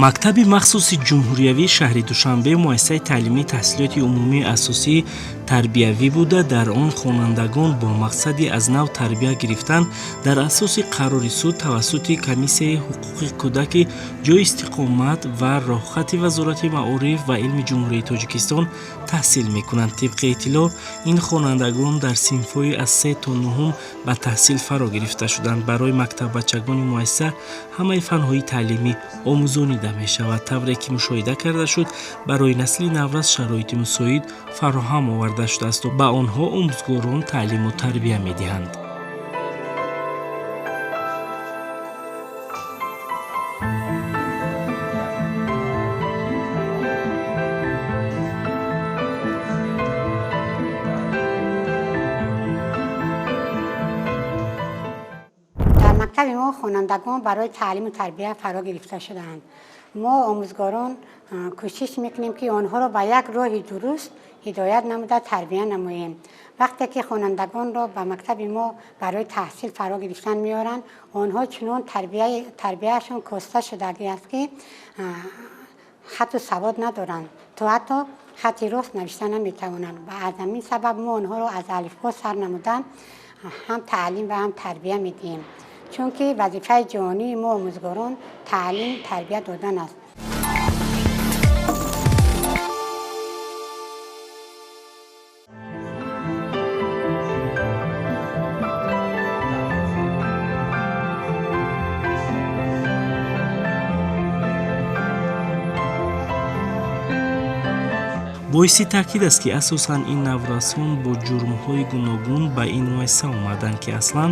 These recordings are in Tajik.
мактаби махсуси ҷумҳуриявии шаҳри Душанбе муассисаи таълимии таҳсилоти умумии асосии тарбиявӣ буда, дар он хонандагон бо мақсади аз нав тарбия гирифтан дар асоси қарори суд тавассути комиссияи ҳуқуқи кӯдаки ҷойи истиқомат ва роҳхати вазорати маориф ва илми ҷумҳурияи Тоҷикистон таҳсил мекунанд. тибқи иттилоъ, ин хонандагон дар синфҳои аз 3 то 9 ба таҳсил фаро гирифта шуданд. барои мактаббачагони муассиса ҳамаи фанҳои таълимӣ омӯзонида мешавад. тавре ки мушоҳида карда шуд, барои насли наврас шароити мусоид фароҳам оварда шудааст. ба онҳо омӯзгорон таълиму тарбия медиҳанд. مکتب ما خوانندگان برای تعلیم و تربیت فرا گرفته شدند. ما آموزگاران کوشش میکنیم که آنها را به یک راه درست هدایت نموده تربیت نماییم. وقتی که خوانندگان را به مکتب ما برای تحصیل فرا گرفتن میارند، آنها چنان تربیتشان کاسته شده است که خط و سواد ندارند، تو حتی خط راست نوشته نمیتوانند. و از همین سبب ما آنها را از الفبا سر نمودن هم تعلیم و هم تربیت میدیم، چون که وظیفه جهانی ما آموزگاران تعلیم تربیت دادن است. боиси таъкид аст ки асосан ин наврасон бо ҷурмҳои гуногун ба ин муассиса омаданд ки аслан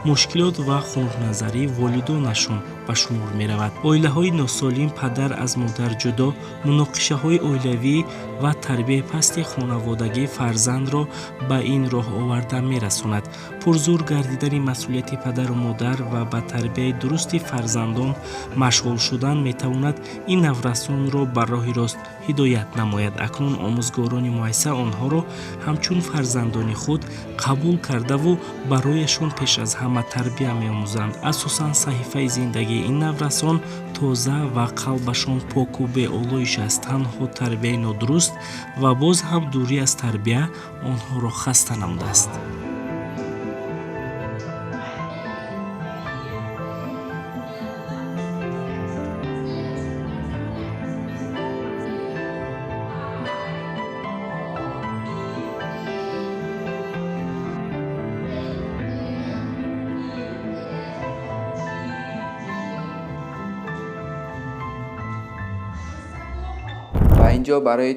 мушкилот ва хунукназарии волидонашон ба шумор меравад. оилаҳои носолим, падар аз модар ҷудо, муноқишаҳои оилавӣ ва тарбияи пасти хонаводагии фарзандро ба ин роҳ оварда мерасонад. пурзур гардидани масъулияти падару модар ва ба тарбияи дурусти фарзандон машғул шудан метавонад ин наврасонро ба роҳи рост ҳидоят намояд. акнун омӯзгорони муассиса онҳоро ҳамчун фарзандони худ қабул кардаву барояшон пеш аз ҳама тарбия меомӯзанд. асосан саҳифаи зиндагии ин наврасон тоза ва қалбашон поку беолоиш аст. танҳо тарбияи нодуруст ва боз ҳам дурӣ аз тарбия онҳоро хаста намудааст. اینجا برای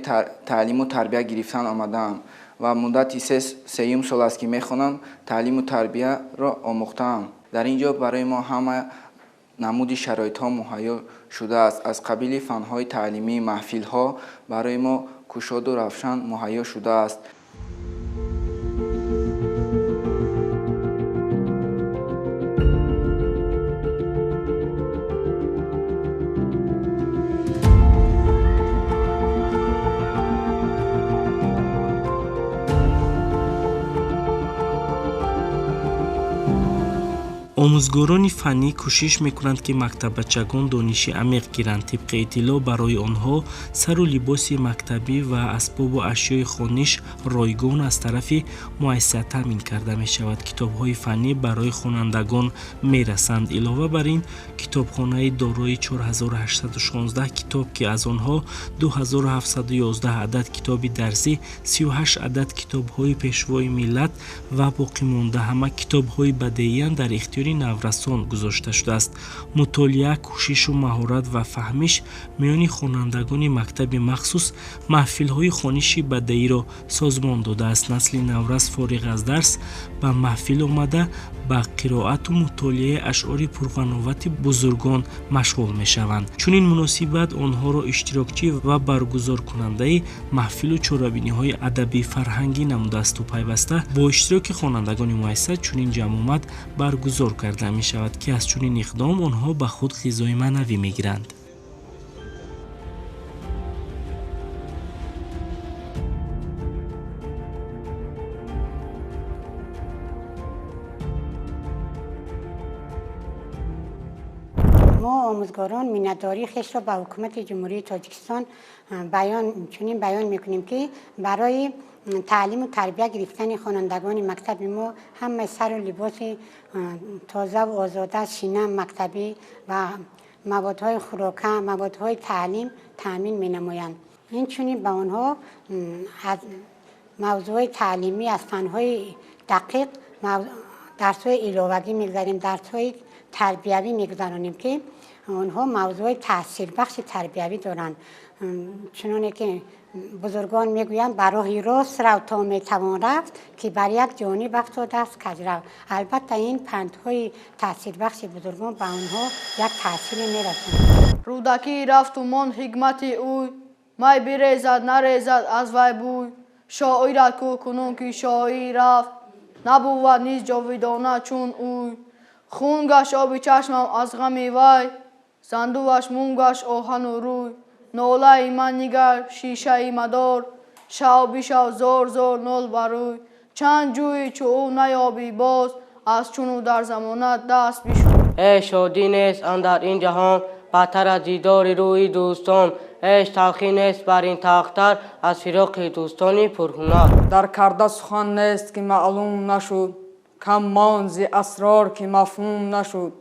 تعلیم و تربیت گرفتن آمدم و مدتی 3 سال است که میخوانم. تعلیم و تربیت را آموختم. در اینجا برای ما همه نمود شرایط ها مهیا شده است. از قبیل فنهای تعلیمی، محفل ها برای ما گشاد و روشن مهیا شده است. омӯзгорони фаннӣ кӯшиш мекунанд ки мактаббачагон дониши амиқ гиранд. тибқи иттилоъ, барои онҳо сару либоси мактабӣ ва асбобу ашёи хониш ройгон аз тарафи муассиса таъмин карда мешавад. китобҳои фаннӣ барои хонандагон мерасанд. илова бар ин, китобхонаи дорои 4816 китоб ки аз онҳо 2711 адад китоби дарсӣ, 38 адад китобҳои пешвои миллат ва боқимонда ҳама китобҳои бадеиян дар ихтиёри наврасон гузошта шудааст. мутолиа, кӯшишу маҳорат ва фаҳмиш миёни хонандагони мактаби махсус маҳфилҳои хониши бадеиро созмон додааст. насли наврас фориғ аз дарс ба маҳфил омада ба қироату мутолиаи ашъори пурғановати бузургон машғул мешаванд. чунин муносибат онҳоро иштирокчӣ ва баргузоркунандаи маҳфилу чорабиниҳои адабӣ фарҳангӣ намудаасту пайваста бо иштироки хонандагони муассиса чунин ҷамъомад баргузор карда мешавад ки аз чунин иқдом онҳо ба худ ғизои маънавӣ мегиранд. ما آموزگاران میnnatdاری خیش را به حکومت جمهوری تاجیکستان بیان میکنیم که برای تعلیم و تربیت گرفتن خوانندگان مکتب ما همه سر و لباس تازه و آزاده، شینه مکتبی و موادهای خوراکه، موادهای تعلیم تامین می نمایند. این چونین به آنها از موضوع تعلیمی از فنهای دقیق درس‌های علاوگی میگذاریم، درس‌های تربیوی میگذارانیم که آنها موضوع تحصیل بخش تربیوی دارند. چنانه که بزرگان میگویند برای راست رو تا میتوان رفت که بر یک جانب افتاده است کج رو. البته این پندهای تحصیل بخش بزرگان به آنها یک تحصیل میرسند. رودکی رفت و ماند حکمت اوی، می بریزد نریزد از وی بوی. شاعر کو کنون که شاعر رفت، نبود نیز جاودانه چون اوی. خون گشت آب چشمم از غم وی، زندوش موم گشت آهن و روی. ناله من نگر شیشه مدار، شو بشو زار زار نال بروی. چند جوی چو او نیابی باز، از چونو در زمانت دست بشو. ای شادی نیست اندر این جهان، بهتر از دیدار روی دوستان. عشق تلخی نیست بر این تختر، از فراق دوستانی پرهنر. در کرده سخن نیست که معلوم نشد، کم ماند ز اسرار که مفهوم نشد.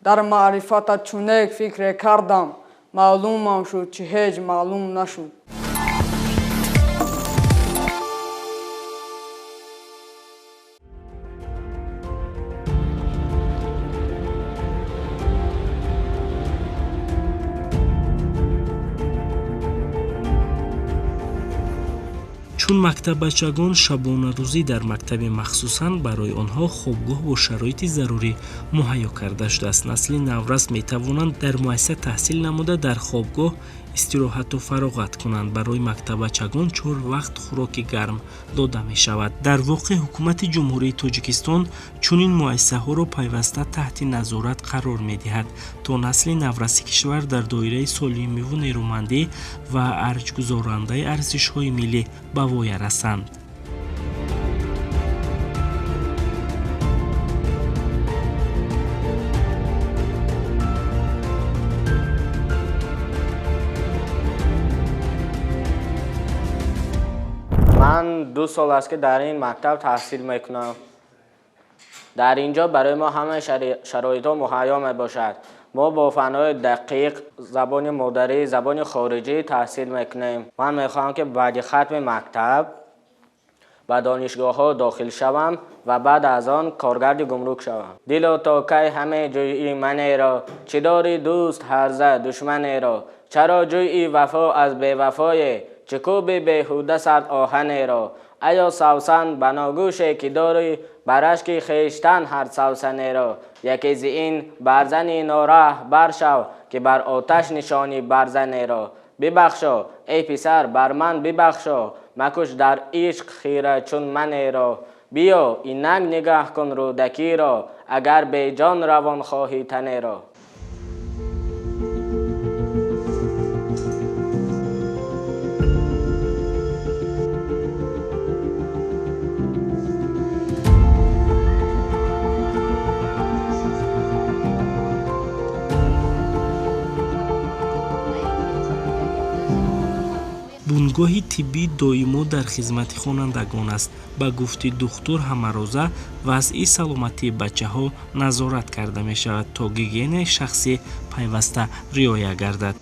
در معرفت چونک فکر کردم، معلومم شد چه هیچ معلوم نشد. чун мактаббачагон шабонарӯзӣ дар мактаби махсусан барои онҳо хобгоҳ бо шароити зарурӣ муҳайё карда шудааст. насли наврас метавонанд дар муассиса таҳсил намуда дар хобгоҳ истироҳату фароғат кунанд. барои мактаббачагон 4 вақт хӯроки гарм дода мешавад. дар воқеъ ҳукумати ҷумҳурии тоҷикистон чунин муассисаҳоро пайваста таҳти назорат қарор медиҳад, то насли навраси кишвар дар доираи солимиву нерӯмандӣ ва арҷгузорандаи арзишҳои миллӣ ба воя расанд. من 2 سال است که در این مکتب تحصیل میکنم. در اینجا برای ما همه شرایط مهیا می باشد. ما با فنهای دقیق، زبان مادری، زبان خارجی تحصیل میکنیم. من میخواهم که بعد ختم مکتب به دانشگاه ها داخل شوم و بعد از آن کارگرد گمرک شوم. دل تا کی همه جویی من را، چه داری دوست هرزه دشمن را. چرا جویی وفا از بی‌وفای، چه کوبی بیهوده سرد آهن را. ایا سوسن بناگوشه که داری، برش که خیشتن هر سوسن را. یکی ز این برزن ناراه برشو، که بر آتش نشانی برزن را. ببخشا ای پسر بر من ببخشا، مکش در عشق خیره چون من را. بیا اینک نگاه کن رودکی را، اگر به جان روان خواهی تن را. бунгоҳи тиббии доимо дар хизмати хонандагон аст. ба гуфти духтур ҳамарӯза вазъи саломатии бачаҳо назорат карда мешавад, то гигиенаи шахсӣ пайваста риоя гардад.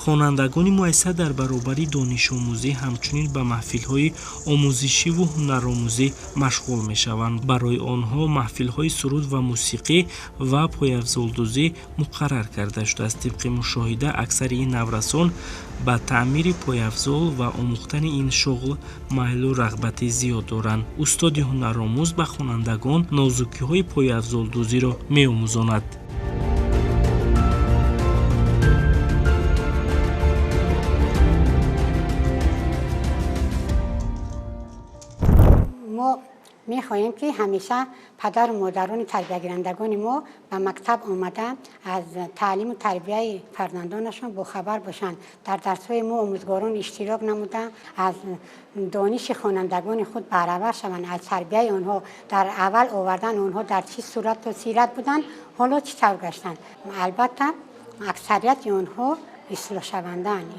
хонандагони муайссар дар баробари донишомӯзӣ ҳамчунин ба маҳфилҳои омӯзишиву ҳунаромӯзӣ машғул мешаванд. Барои онҳо маҳфилҳои суруд ва мусиқӣ ва пояфзолдӯзӣ муқаррар карда шудааст. Тибқи мушоҳида аксари ин наврасон ба таъмири пояфзол ва омӯхтани ин шуғл майлу рағбати зиёд доранд. Устоди ҳунаромӯз ба хонандагон нозукиҳои пояфзолдӯзиро меомӯзонад. ما می‌خواهیم که همیشه پدر و مادران تربیت گیرندگان ما به مکتب آمده از تعلیم و تربیت فرزندانشان باخبر باشند. در درس‌های ما آموزگاران اشتراک نموده از دانش خوانندگان خود بهره‌ور شوند. از تربیت آنها در اول آوردن آنها در چه صورت و سیرت بودند، حالا چطور گشتند. البته اکثریت آنها اصلاح شوندند.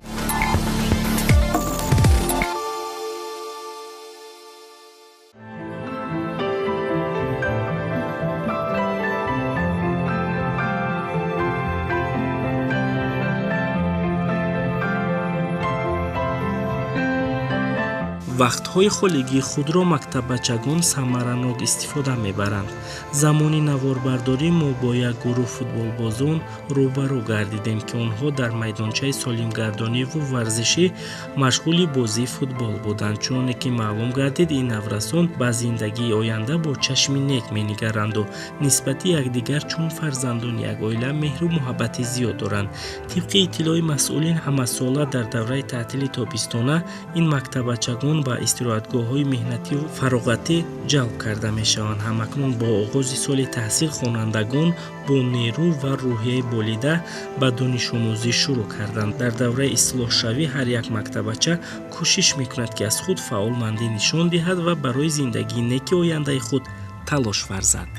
вақтҳои холигии худро мактаббачагон самаранок истифода мебаранд. Замони наворбардорӣ мо бо як гурӯҳ футболбозон рӯбарӯ гардидем, ки онҳо дар майдончаи солимгардониву варзишӣ машғули бозии футбол буданд. Чуноне ки маълум гардид, ин наврасон ба зиндагии оянда бо чашми нек менигаранду нисбати якдигар чун фарзандони як оила меҳру муҳаббати зиёд доранд. Тибқи иттилои масъулин, ҳамасола дар давраи таътили тобистона ин мактаббачагон ба истироҳатгоҳҳои меҳнативу фароғатӣ ҷалб карда мешаванд. Ҳамакнун бо оғози соли таҳсил хонандагон бо нерӯ ва рӯҳияи болида ба донишомӯзӣ шурӯъ карданд. Дар давраи ислоҳшавӣ ҳар як мактаббача кӯшиш мекунад, ки аз худ фаъолмандӣ нишон диҳад ва барои зиндагии неки ояндаи худ талош варзад.